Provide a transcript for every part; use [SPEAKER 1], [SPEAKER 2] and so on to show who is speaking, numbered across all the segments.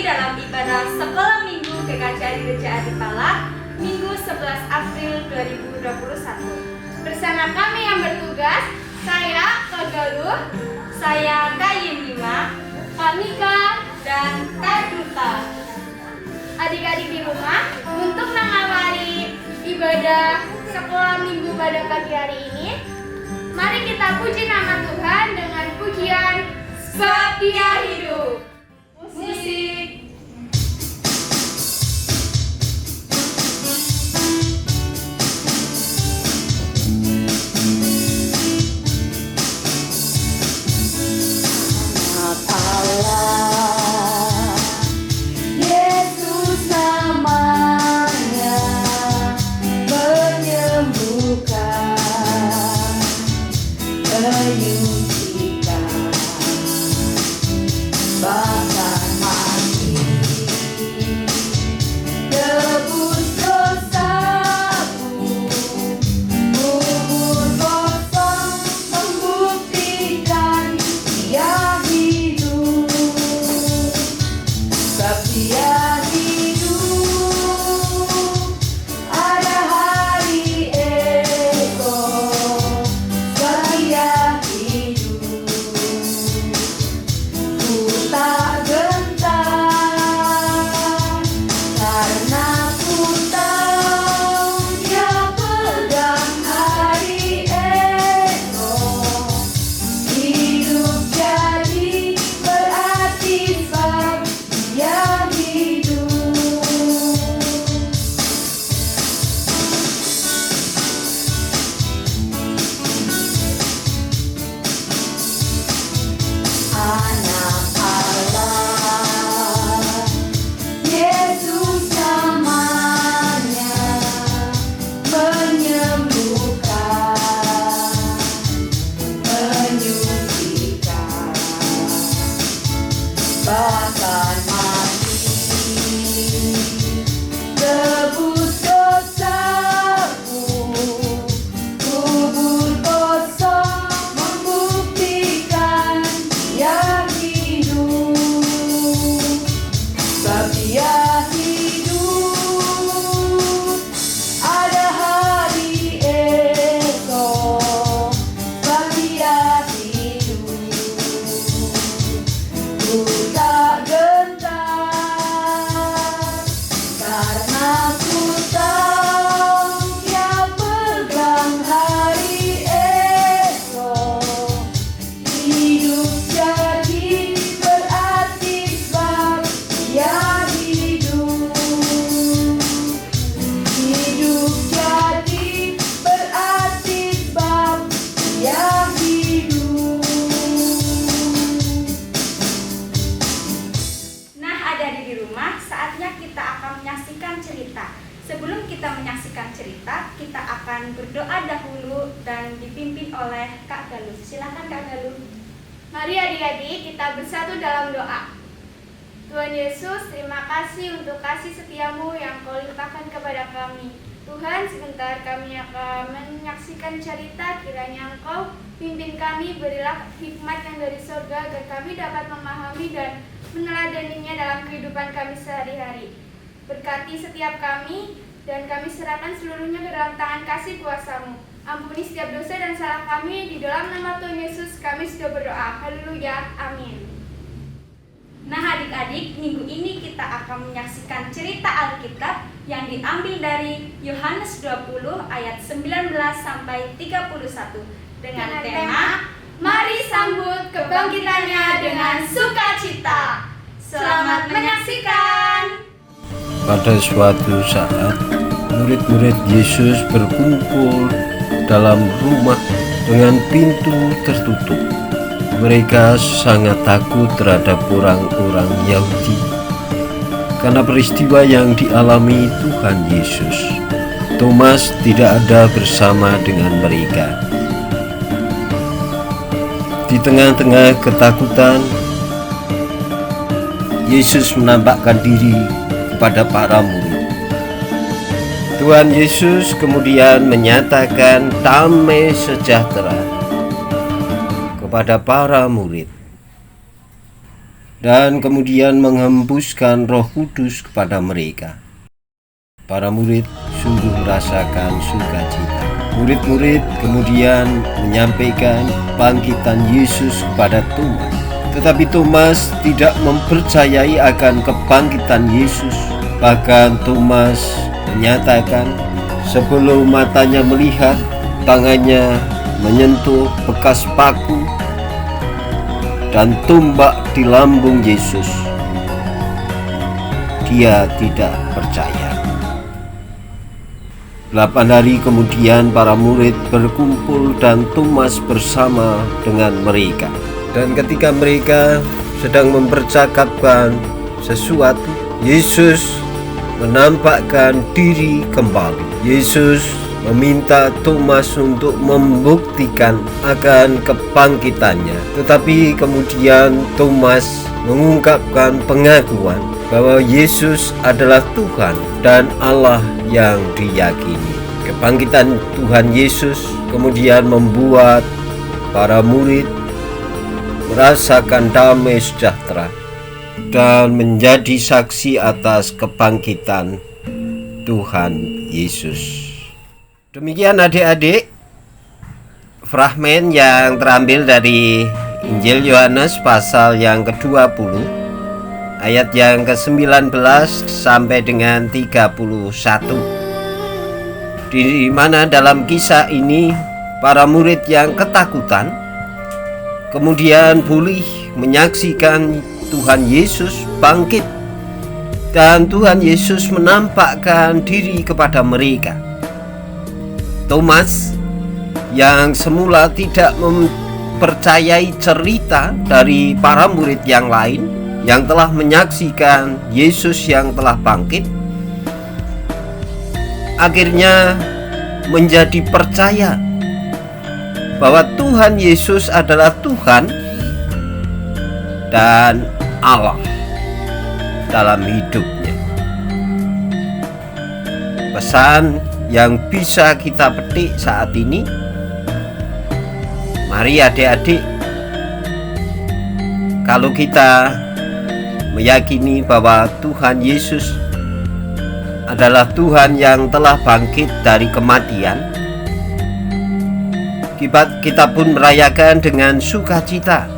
[SPEAKER 1] dalam ibadah sekolah minggu GKJ Gereja Adipala Minggu 11 April 2021. Bersama kami yang bertugas, saya Kak Galuh, saya Kak Yendima, Kak Mika, dan Kak Duta. Adik-adik di rumah, untuk mengawali ibadah sekolah minggu pada pagi hari ini, mari kita puji nama Tuhan dengan pujian Sebab Dia Hidup. Musik. Sebelum kita menyaksikan cerita, kita akan berdoa dahulu dan dipimpin oleh Kak Galuh. Silakan Kak Galuh. Mari adik-adik kita bersatu dalam doa. Tuhan Yesus, terima kasih untuk kasih setiamu yang Kau limpahkan kepada kami. Tuhan, sebentar kami akan menyaksikan cerita, kiranya Engkau pimpin kami, berilah hikmat yang dari surga agar kami dapat memahami dan meneladaninya dalam kehidupan kami sehari-hari. Berkati setiap kami, dan kami serahkan seluruhnya ke dalam tangan kasih kuasa-Mu. Ampuni setiap dosa dan salah kami, di dalam nama Tuhan Yesus kami sudah berdoa. Haleluya, amin. Nah adik-adik, minggu ini kita akan menyaksikan cerita Alkitab yang diambil dari Yohanes 20 ayat 19 sampai 31 dengan tema Mari sambut kebangkitannya dengan sukacita. Selamat menyaksikan.
[SPEAKER 2] Pada suatu saat, murid-murid Yesus berkumpul dalam rumah dengan pintu tertutup. Mereka sangat takut terhadap orang-orang Yahudi karena peristiwa yang dialami Tuhan Yesus. Thomas tidak ada bersama dengan mereka. Di tengah-tengah ketakutan, Yesus menampakkan diri kepada para murid. Tuhan Yesus kemudian menyatakan damai sejahtera kepada para murid. dan kemudian menghembuskan Roh Kudus kepada mereka. Para murid sungguh merasakan sukacita. Murid-murid kemudian menyampaikan bangkitan Yesus kepada Thomas. Tetapi Thomas tidak mempercayai akan kebangkitan Yesus. Bahkan Thomas menyatakan sebelum matanya melihat, tangannya menyentuh bekas paku dan tumbak di lambung Yesus, dia tidak percaya. 8 hari kemudian para murid berkumpul dan Thomas bersama dengan mereka. Dan ketika mereka sedang mempercakapkan sesuatu, Yesus menampakkan diri kembali. Yesus meminta Thomas untuk membuktikan akan kebangkitannya. Tetapi kemudian Thomas mengungkapkan pengakuan bahwa Yesus adalah Tuhan dan Allah yang diyakini. Kebangkitan Tuhan Yesus kemudian membuat para murid merasakan damai sejahtera dan menjadi saksi atas kebangkitan Tuhan Yesus. Demikian adik-adik, fragmen yang terambil dari Injil Yohanes pasal yang ke-20 ayat yang ke-19 sampai dengan 31, di mana dalam kisah ini para murid yang ketakutan kemudian pulih menyaksikan Tuhan Yesus bangkit, dan Tuhan Yesus menampakkan diri kepada mereka. Thomas yang semula tidak mempercayai cerita dari para murid yang lain yang telah menyaksikan Yesus yang telah bangkit, akhirnya menjadi percaya bahwa Tuhan Yesus adalah Tuhan dan Allah dalam hidupnya. Pesan yang bisa kita petik saat ini, mari adik-adik, kalau kita meyakini bahwa Tuhan Yesus adalah Tuhan yang telah bangkit dari kematian, kita pun merayakan dengan sukacita.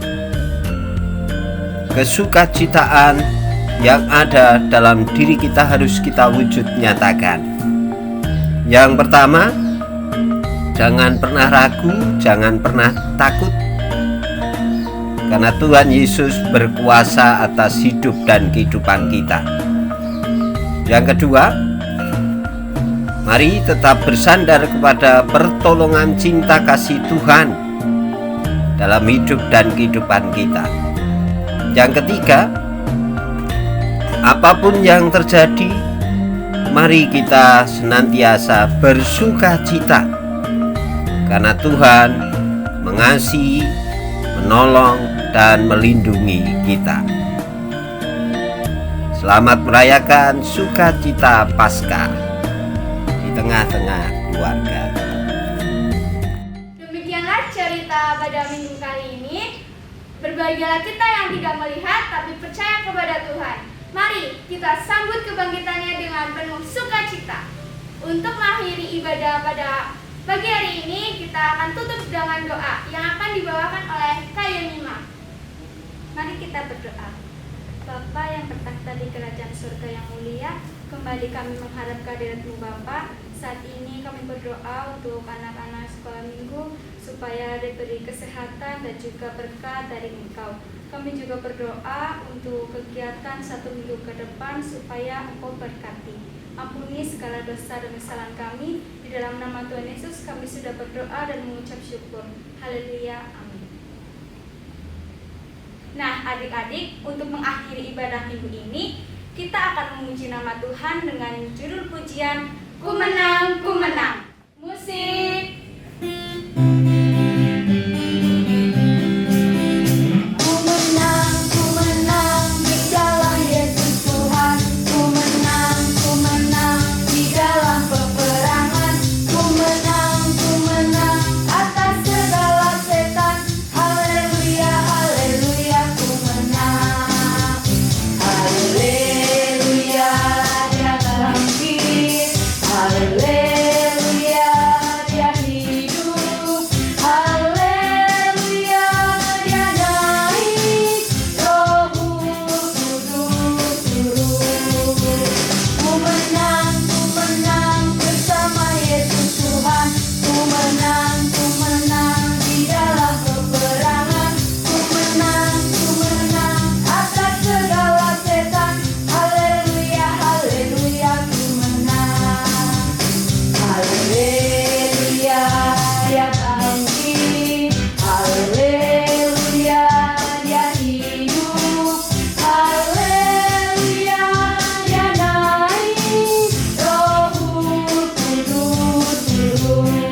[SPEAKER 2] Kesukacitaan yang ada dalam diri kita harus kita wujud nyatakan. Yang pertama, jangan pernah ragu, jangan pernah takut, karena Tuhan Yesus berkuasa atas hidup dan kehidupan kita. Yang kedua, mari tetap bersandar kepada pertolongan cinta kasih Tuhan dalam hidup dan kehidupan kita. Yang ketiga, apapun yang terjadi, mari kita senantiasa bersukacita, karena Tuhan mengasihi, menolong, dan melindungi kita. Selamat merayakan sukacita Paskah di tengah-tengah keluarga.
[SPEAKER 1] Demikianlah cerita pada minggu kali ini. Berbahagialah kita yang tidak melihat tapi percaya kepada Tuhan. Mari kita sambut kebangkitannya dengan penuh sukacita. Untuk mengakhiri ibadah pada pagi hari ini, kita akan tutup dengan doa yang akan dibawakan oleh Kak Yonima. Mari kita berdoa. Bapa yang bertakhta di kerajaan surga yang mulia, kembali kami mengharap kehadirat-Mu Bapa. Saat ini kami berdoa untuk anak-anak sekolah minggu supaya diberi kesehatan dan juga berkat dari Engkau. Kami juga berdoa untuk kegiatan 1 minggu ke depan supaya Engkau berkati. Ampuni segala dosa dan kesalahan kami. Di dalam nama Tuhan Yesus kami sudah berdoa dan mengucap syukur. Haleluya, amin. Nah adik-adik, untuk mengakhiri ibadah minggu ini, kita akan memuji nama Tuhan dengan judul pujian Ku Menang, Ku Menang. Musik. Haleluya, dia bangkit. Haleluya, dia hidup. Haleluya, dia naik. Roh Kudus turun.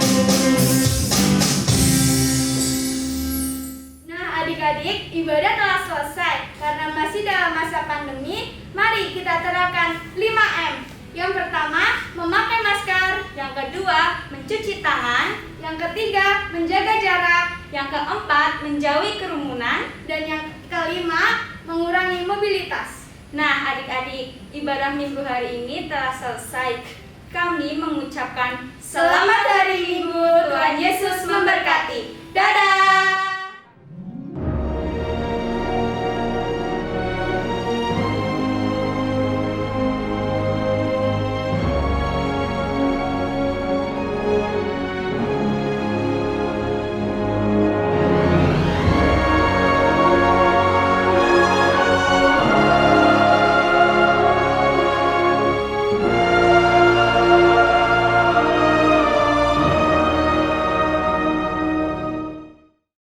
[SPEAKER 1] Nah, adik-adik, ibadah telah selesai. Karena masih dalam masa pandemi, mari kita terapkan 5M. Yang pertama, memakai masker. Yang kedua, mencuci tangan. Yang ketiga, menjaga jarak. Yang keempat, menjauhi kerumunan. Dan yang kelima, mengurangi mobilitas. Nah, adik-adik, ibadah minggu hari ini telah selesai. Kami mengucapkan selamat